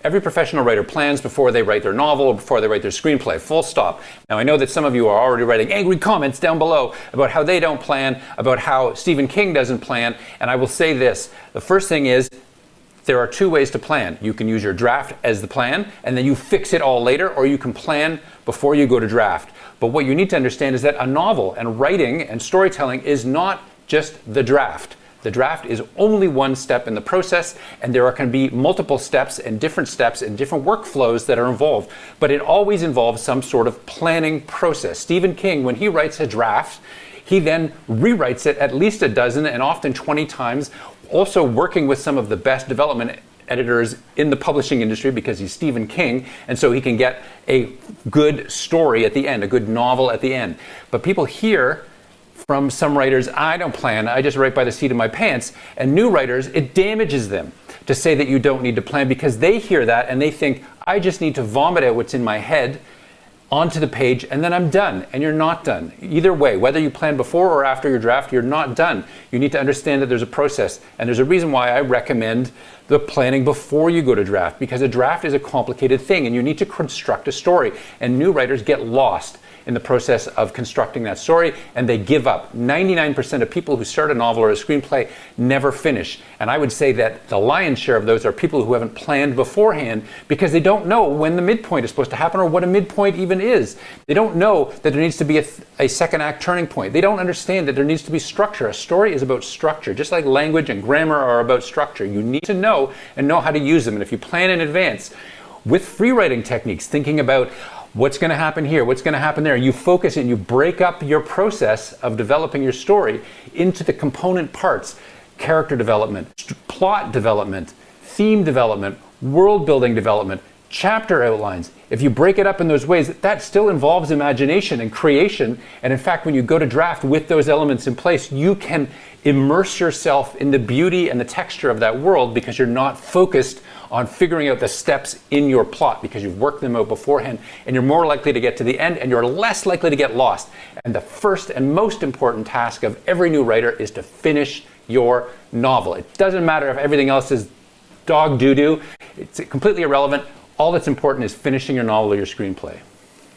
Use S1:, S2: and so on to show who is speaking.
S1: Every professional writer plans before they write their novel or before they write their screenplay, full stop. Now, I know that some of you are already writing angry comments down below about how they don't plan, about how Stephen King doesn't plan, and I will say this. The first thing is, there are two ways to plan. You can use your draft as the plan, and then you fix it all later, or you can plan before you go to draft. But what you need to understand is that a novel and writing and storytelling is not just the draft. The draft is only one step in the process, and there can be multiple steps and different workflows that are involved. But it always involves some sort of planning process. Stephen King, when he writes a draft, he then rewrites it at least a dozen and often 20 times, also working with some of the best development editors in the publishing industry because he's Stephen King, and so he can get a good story at the end, a good novel at the end. But people hear from some writers, I don't plan, I just write by the seat of my pants, and new writers, it damages them to say that you don't need to plan because they hear that and they think, I just need to vomit out what's in my head onto the page and then I'm done, and you're not done. Either way, whether you plan before or after your draft, you're not done. You need to understand that there's a process, and there's a reason why I recommend the planning before you go to draft, because a draft is a complicated thing and you need to construct a story, and new writers get lost in the process of constructing that story and they give up. 99% of people who start a novel or a screenplay never finish. And I would say that the lion's share of those are people who haven't planned beforehand because they don't know when the midpoint is supposed to happen or what a midpoint even is. They don't know that there needs to be a second act turning point. They don't understand that there needs to be structure. A story is about structure, just like language and grammar are about structure. You need to know and know how to use them. And if you plan in advance with free writing techniques, thinking about what's going to happen here, what's going to happen there, you focus and you break up your process of developing your story into the component parts: character development, plot development, theme development, world building development, chapter outlines. If you break it up in those ways, that still involves imagination and creation. And in fact, when you go to draft with those elements in place, you can immerse yourself in the beauty and the texture of that world because you're not focused on figuring out the steps in your plot, because you've worked them out beforehand, and you're more likely to get to the end and you're less likely to get lost. And the first and most important task of every new writer is to finish your novel. It doesn't matter if everything else is dog doo-doo. It's completely irrelevant. All that's important is finishing your novel or your screenplay.